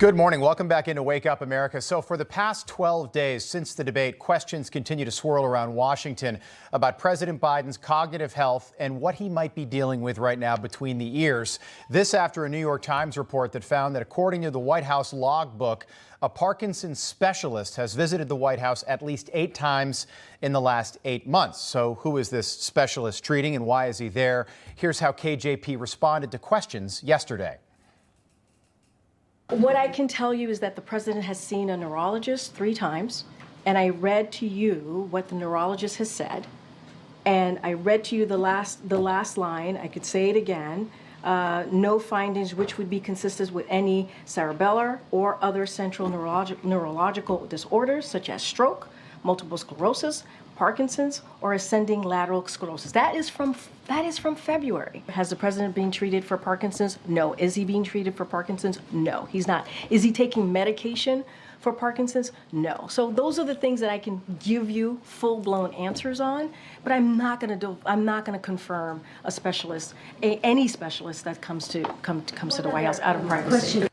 Good morning. Welcome back into Wake Up America. So for the past 12 days since the debate, questions continue to swirl around Washington about President Biden's cognitive health and what he might be dealing with right now between the ears. This after a New York Times report that found that according to the White House logbook, a Parkinson's specialist has visited the White House at least 8 times in the last 8 months. So who is this specialist treating and why is he there? Here's how KJP responded to questions yesterday. What I can tell you is that the president has seen a neurologist 3 times, and I read to you what the neurologist has said, and I read to you the last line. I could say it again. No findings which would be consistent with any cerebellar or other central neurological disorders such as stroke, multiple sclerosis, Parkinson's, or ascending lateral sclerosis. That is from February. Has the president been treated for Parkinson's? No. Is he being treated for Parkinson's? No, he's not. Is he taking medication for Parkinson's? No. So those are the things that I can give you full-blown answers on, but I'm not going to confirm a specialist, any specialist that comes to the White House out of privacy.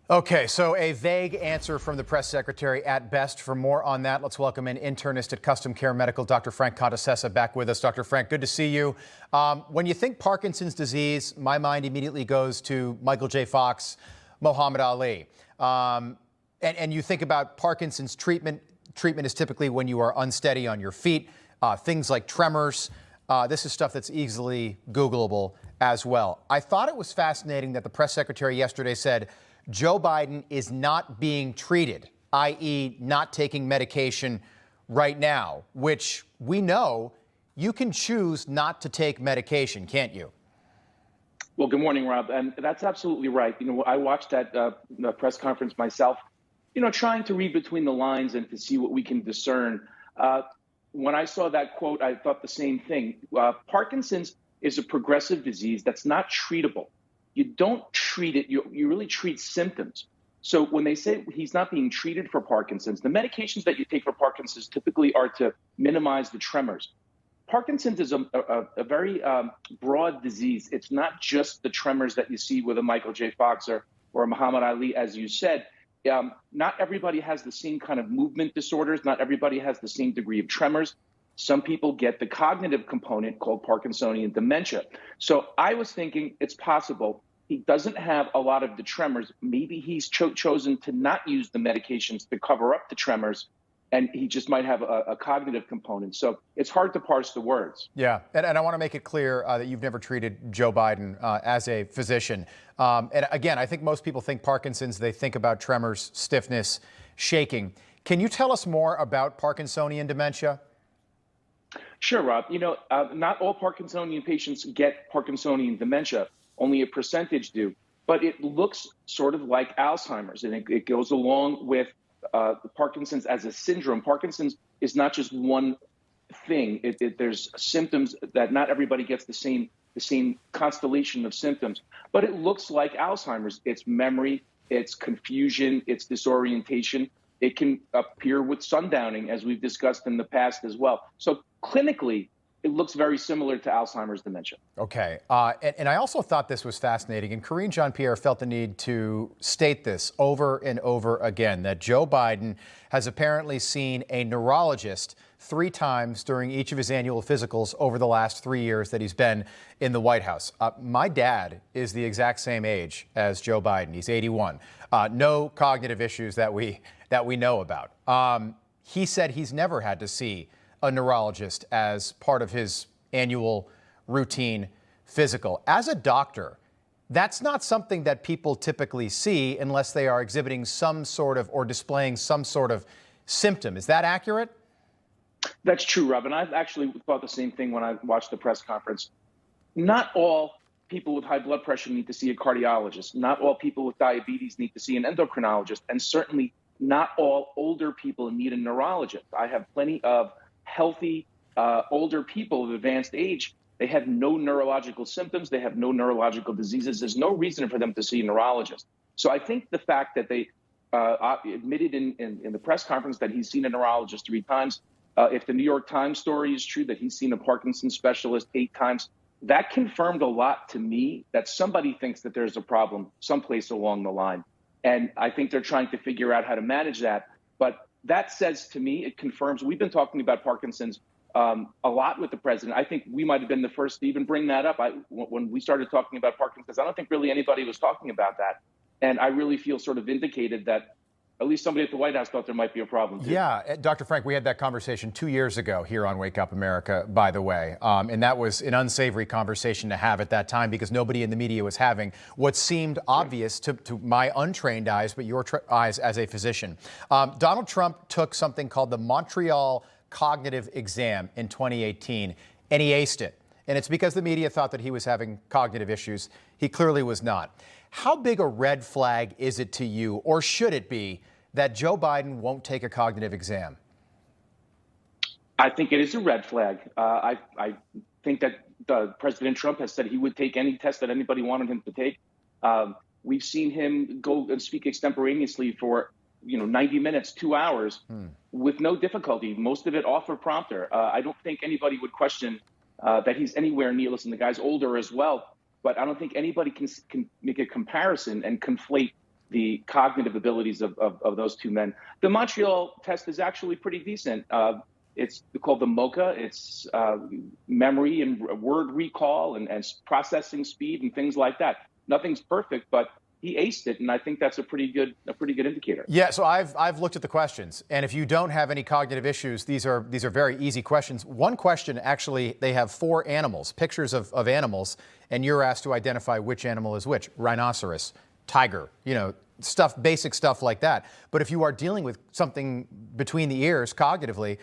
Okay, so a vague answer from the press secretary at best. For more on that, let's welcome in internist at Custom Care Medical, Dr. Frank Contessessa, back with us. Dr. Frank, good to see you. When you think Parkinson's disease, my mind immediately goes to Michael J. Fox, Muhammad Ali. And you think about Parkinson's treatment. Treatment is typically when you are unsteady on your feet, things like tremors. This is stuff that's easily Googleable as well. I thought it was fascinating that the press secretary yesterday said Joe Biden is not being treated, i.e. not taking medication right now, which we know you can choose not to take medication, can't you? Well, good morning, Rob. And that's absolutely right. You know, I watched that press conference myself, trying to read between the lines and to see what we can discern. When I saw that quote, I thought the same thing. Parkinson's is a progressive disease that's not treatable. You don't treat it, you really treat symptoms. So when they say he's not being treated for Parkinson's, the medications that you take for Parkinson's typically are to minimize the tremors. Parkinson's is a very broad disease. It's not just the tremors that you see with a Michael J. Fox or a Muhammad Ali, as you said. Not everybody has the same kind of movement disorders. Not everybody has the same degree of tremors. Some people get the cognitive component called Parkinsonian dementia. So I was thinking it's possible he doesn't have a lot of the tremors. Maybe he's chosen to not use the medications to cover up the tremors, and he just might have a cognitive component. So it's hard to parse the words. Yeah, and I want to make it clear that you've never treated Joe Biden as a physician. And again, I think most people think Parkinson's, they think about tremors, stiffness, shaking. Can you tell us more about Parkinsonian dementia? Sure, Rob. Not all Parkinsonian patients get Parkinsonian dementia. Only a percentage do. But it looks sort of like Alzheimer's, and it goes along with Parkinson's as a syndrome. Parkinson's is not just one thing. There's symptoms that not everybody gets the same constellation of symptoms. But it looks like Alzheimer's. It's memory, it's confusion, it's disorientation. It can appear with sundowning, as we've discussed in the past as well. So clinically, it looks very similar to Alzheimer's dementia. Okay. And I also thought this was fascinating. And Karine Jean-Pierre felt the need to state this over and over again, that Joe Biden has apparently seen a neurologist 3 times during each of his annual physicals over the last 3 years that he's been in the White House. My dad is the exact same age as Joe Biden. He's 81. No cognitive issues that we know about. He said he's never had to see a neurologist as part of his annual routine physical. As a doctor, that's not something that people typically see unless they are exhibiting some sort of or displaying some sort of symptom. Is that accurate? That's true, Rob. And I've actually thought the same thing when I watched the press conference. Not all people with high blood pressure need to see a cardiologist. Not all people with diabetes need to see an endocrinologist. And certainly not all older people need a neurologist. I have plenty of healthy, older people of advanced age. They have no neurological symptoms. They have no neurological diseases. There's no reason for them to see a neurologist. So I think the fact that they admitted in the press conference that he's seen a neurologist 3 times, if the New York Times story is true, that he's seen a Parkinson's specialist 8 times, that confirmed a lot to me that somebody thinks that there's a problem someplace along the line. And I think they're trying to figure out how to manage that. But that says to me, it confirms, we've been talking about Parkinson's a lot with the president. I think we might have been the first to even bring that up. When we started talking about Parkinson's, I don't think really anybody was talking about that. And I really feel sort of vindicated that at least somebody at the White House thought there might be a problem too. Yeah, Dr. Frank, we had that conversation 2 years ago here on Wake Up America, by the way. And that was an unsavory conversation to have at that time because nobody in the media was having what seemed obvious to my untrained eyes, but your eyes as a physician. Donald Trump took something called the Montreal Cognitive Exam in 2018, and he aced it. And it's because the media thought that he was having cognitive issues. He clearly was not. How big a red flag is it to you, or should it be, that Joe Biden won't take a cognitive exam? I think it is a red flag. I think that President Trump has said he would take any test that anybody wanted him to take. We've seen him go and speak extemporaneously for 90 minutes, 2 hours, with no difficulty, most of it off a prompter. I don't think anybody would question that he's anywhere near, listen, the guy's older as well, but I don't think anybody can make a comparison and conflate the cognitive abilities of those two men. The Montreal test is actually pretty decent. It's called the MoCA. It's memory and word recall and processing speed and things like that. Nothing's perfect, but he aced it, and I think that's a pretty good indicator. Yeah, so I've looked at the questions, and if you don't have any cognitive issues, these are very easy questions. One question, actually, they have 4 animals, pictures of animals, and you're asked to identify which animal is which. Rhinoceros, tiger, basic stuff like that. But if you are dealing with something between the ears cognitively,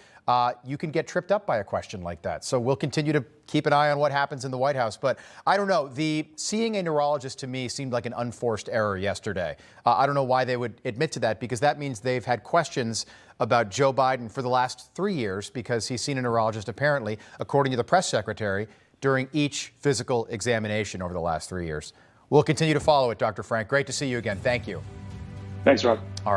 you can get tripped up by a question like that. So we'll continue to keep an eye on what happens in the White House. But I don't know, seeing a neurologist to me seemed like an unforced error yesterday. I don't know why they would admit to that, because that means they've had questions about Joe Biden for the last 3 years, because he's seen a neurologist, apparently, according to the press secretary, during each physical examination over the last 3 years. We'll continue to follow it, Dr. Frank. Great to see you again. Thank you. Thanks, Rob. All right.